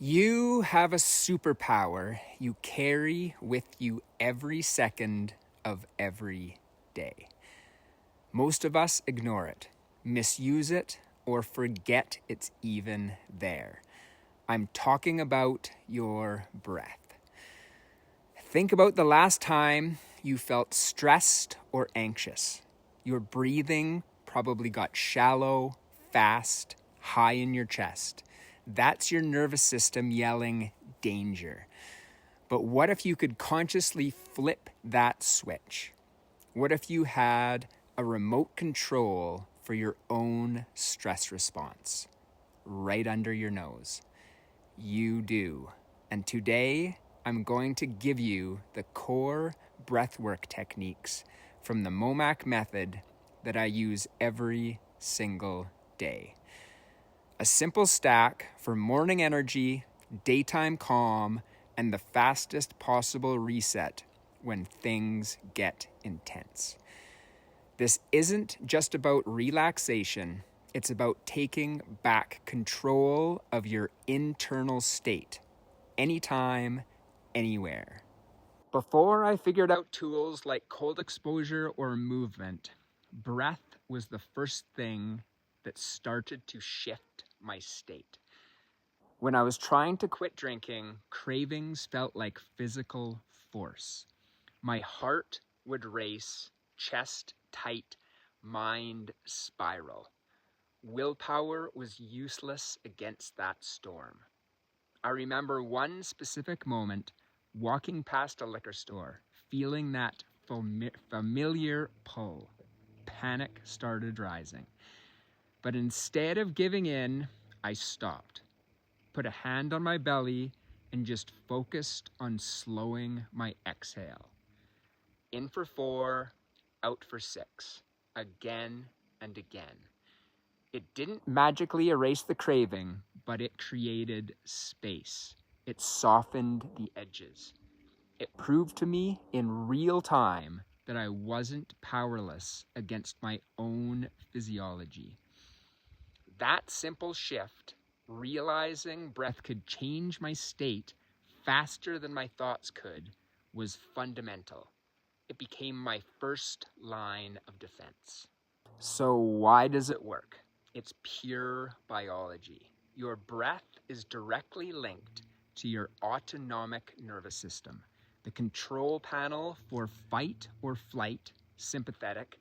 You have a superpower you carry with you every second of every day. Most of us ignore it, misuse it, or forget it's even there. I'm talking about your breath. Think about the last time you felt stressed or anxious. Your breathing probably got shallow, fast, high in your chest. That's your nervous system yelling danger. But what if you could consciously flip that switch? What if you had a remote control for your own stress response right under your nose? You do. And today, I'm going to give you the core breathwork techniques from the Momhak Method that I use every single day. A simple stack for morning energy, daytime calm, and the fastest possible reset when things get intense. This isn't just about relaxation, it's about taking back control of your internal state, anytime, anywhere. Before I figured out tools like cold exposure or movement, breath was the first thing that started to shift my state. When I was trying to quit drinking, cravings felt like physical force. My heart would race, chest tight, mind spiral. Willpower was useless against that storm. I remember one specific moment walking past a liquor store, feeling that familiar pull. Panic started rising. But instead of giving in, I stopped, put a hand on my belly, and just focused on slowing my exhale. In for 4, out for 6, again and again. It didn't magically erase the craving, but it created space. It softened the edges. It proved to me in real time that I wasn't powerless against my own physiology. That simple shift, realizing breath could change my state faster than my thoughts could, was fundamental. It became my first line of defense. So why does it work? It's pure biology. Your breath is directly linked to your autonomic nervous system, the control panel for fight or flight, sympathetic,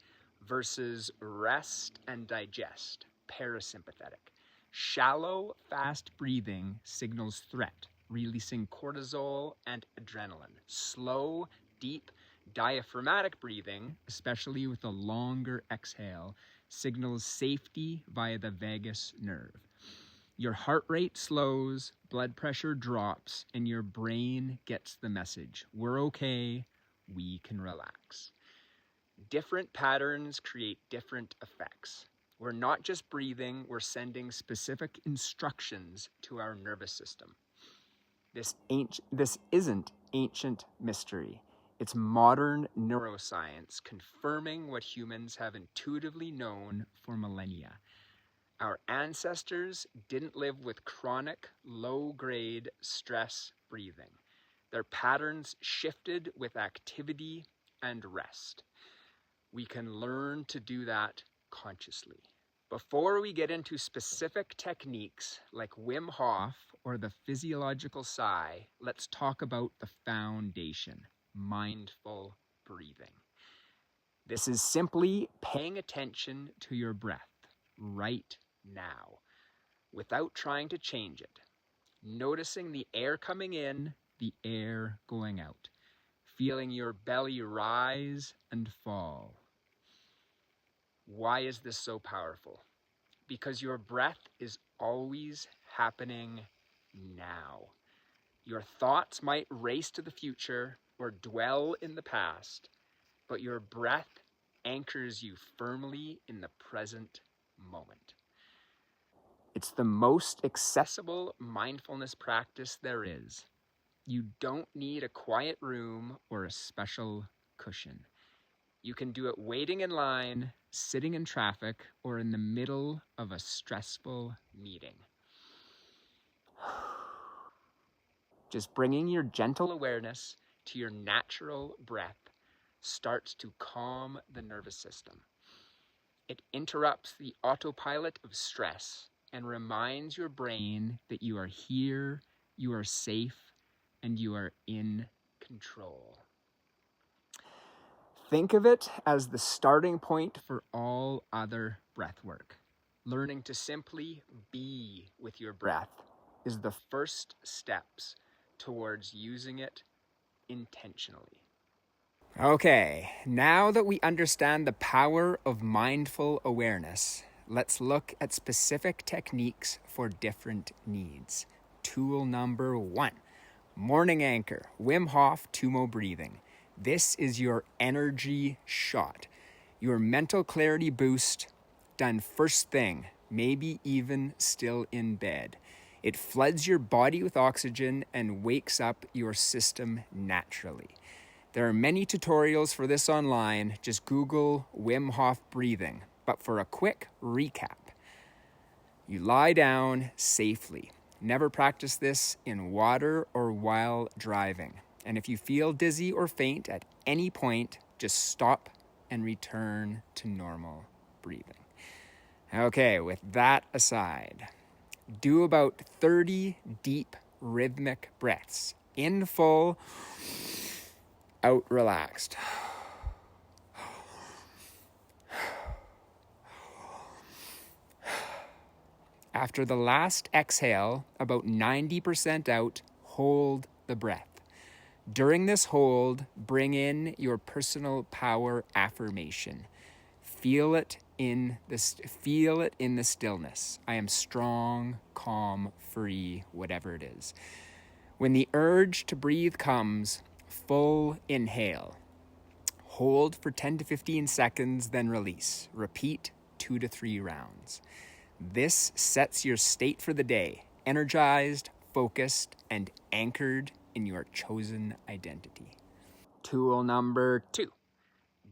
versus rest and digest, parasympathetic. Shallow, fast breathing signals threat, releasing cortisol and adrenaline. Slow, deep, diaphragmatic breathing, especially with a longer exhale, signals safety via the vagus nerve. Your heart rate slows, blood pressure drops, and your brain gets the message. We're okay, we can relax. Different patterns create different effects. We're not just breathing, we're sending specific instructions to our nervous system. This isn't ancient mystery. It's modern neuroscience confirming what humans have intuitively known for millennia. Our ancestors didn't live with chronic, low-grade stress breathing. Their patterns shifted with activity and rest. We can learn to do that consciously. Before we get into specific techniques like Wim Hof or the Physiological Sigh, let's talk about the foundation, mindful breathing. This is simply paying attention to your breath right now without trying to change it. Noticing the air coming in, the air going out. Feeling your belly rise and fall. Why is this so powerful? Because your breath is always happening now. Your thoughts might race to the future or dwell in the past, but your breath anchors you firmly in the present moment. It's the most accessible mindfulness practice there is. You don't need a quiet room or a special cushion. You can do it waiting in line, sitting in traffic, or in the middle of a stressful meeting. Just bringing your gentle awareness to your natural breath starts to calm the nervous system. It interrupts the autopilot of stress and reminds your brain that you are here, you are safe, and you are in control. Think of it as the starting point for all other breath work. Learning to simply be with your breath is the first steps towards using it intentionally. Okay, now that we understand the power of mindful awareness, let's look at specific techniques for different needs. Tool number 1, morning anchor, Wim Hof Tummo breathing. This is your energy shot, your mental clarity boost, done first thing, maybe even still in bed. It floods your body with oxygen and wakes up your system naturally. There are many tutorials for this online. Just Google Wim Hof breathing. But for a quick recap, you lie down safely. Never practice this in water or while driving. And if you feel dizzy or faint at any point, just stop and return to normal breathing. Okay, with that aside, do about 30 deep rhythmic breaths. In full, out relaxed. After the last exhale, about 90% out, hold the breath. During this hold, bring in your personal power affirmation. Feel it in the stillness. I am strong, calm, free, whatever it is. When the urge to breathe comes, full inhale. Hold for 10 to 15 seconds, then release. Repeat 2 to 3 rounds. This sets your state for the day, energized, focused, and anchored in your chosen identity. Tool number 2,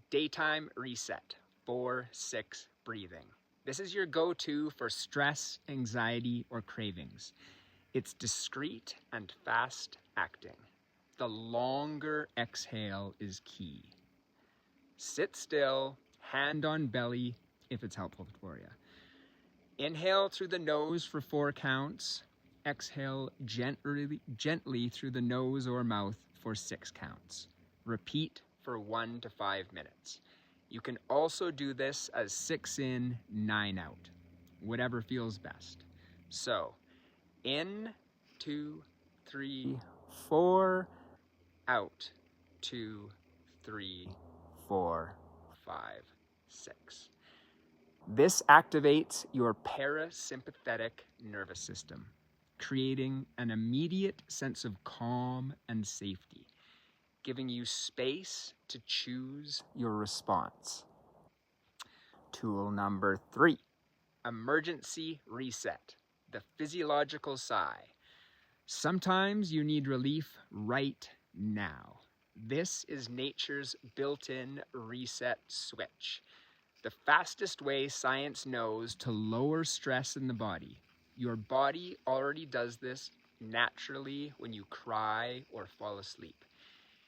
daytime reset, 4-6 breathing. This is your go-to for stress, anxiety, or cravings. It's discreet and fast acting. The longer exhale is key. Sit still, hand on belly if it's helpful for you. Inhale through the nose for 4 counts. Exhale gently through the nose or mouth for 6 counts. Repeat for 1 to 5 minutes. You can also do this as 6 in, 9 out, whatever feels best. So, in, 2, 3, 4, out, 2, 3, 4, 5, 6. This activates your parasympathetic nervous system, creating an immediate sense of calm and safety, giving you space to choose your response. Tool number 3, emergency reset, the physiological sigh. Sometimes you need relief right now. This is nature's built-in reset switch. The fastest way science knows to lower stress in the body. Your body already does this naturally when you cry or fall asleep.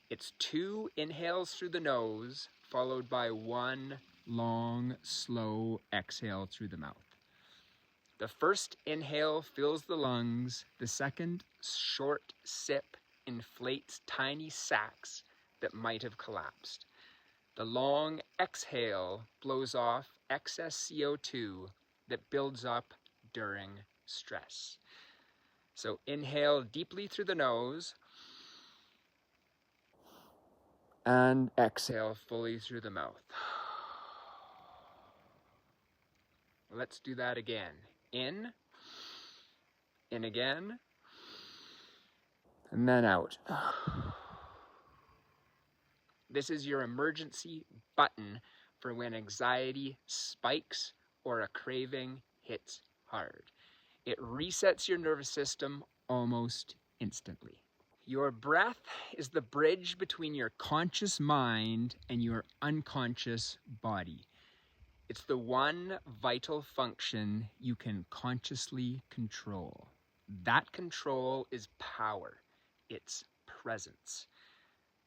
It's 2 inhales through the nose, followed by 1 long, slow exhale through the mouth. The first inhale fills the lungs. The second short sip inflates tiny sacs that might have collapsed. The long exhale blows off excess CO2 that builds up during stress. So inhale deeply through the nose and exhale fully through the mouth. Let's do that again. In again, and then out. This is your emergency button for when anxiety spikes or a craving hits hard. It resets your nervous system almost instantly. Your breath is the bridge between your conscious mind and your unconscious body. It's the one vital function you can consciously control. That control is power. its presence.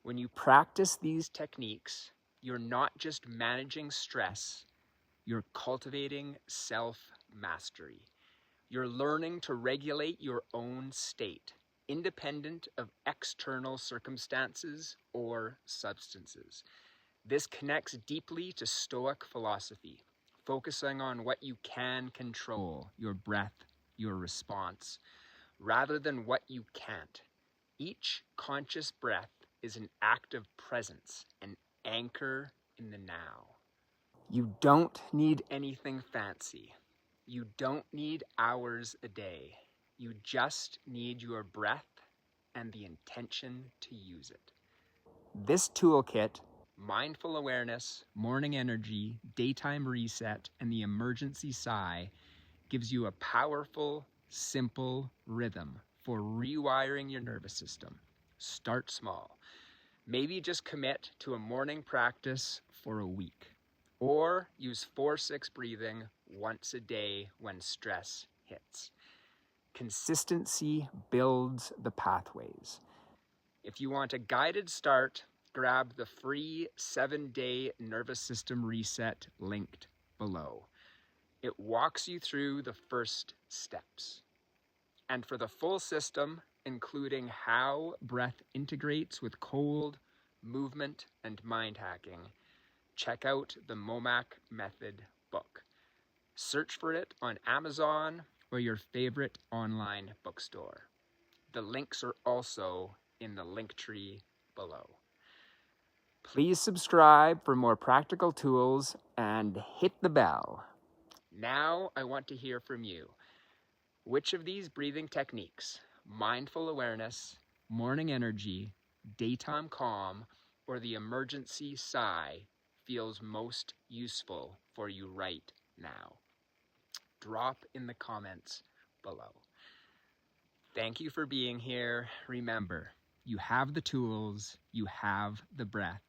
When you practice these techniques, you're not just managing stress, you're cultivating self-mastery. You're learning to regulate your own state, independent of external circumstances or substances. This connects deeply to Stoic philosophy, focusing on what you can control, your breath, your response, rather than what you can't. Each conscious breath is an act of presence, an anchor in the now. You don't need anything fancy. You don't need hours a day. You just need your breath and the intention to use it. This toolkit, mindful awareness, morning energy, daytime reset, and the emergency sigh, gives you a powerful, simple rhythm for rewiring your nervous system. Start small. Maybe just commit to a morning practice for a week. Or use 4-6 breathing once a day when stress hits. Consistency builds the pathways. If you want a guided start, grab the free 7-day nervous system reset linked below. It walks you through the first steps. And for the full system, including how breath integrates with cold, movement, and mind hacking, check out the Momhak Method book. Search for it on Amazon or your favorite online bookstore. The links are also in the link tree below. Please subscribe for more practical tools and hit the bell. Now I want to hear from you. Which of these breathing techniques, mindful awareness, morning energy, daytime calm, or the emergency sigh, feels most useful for you right now? Drop in the comments below. Thank you for being here. Remember, you have the tools, you have the breath,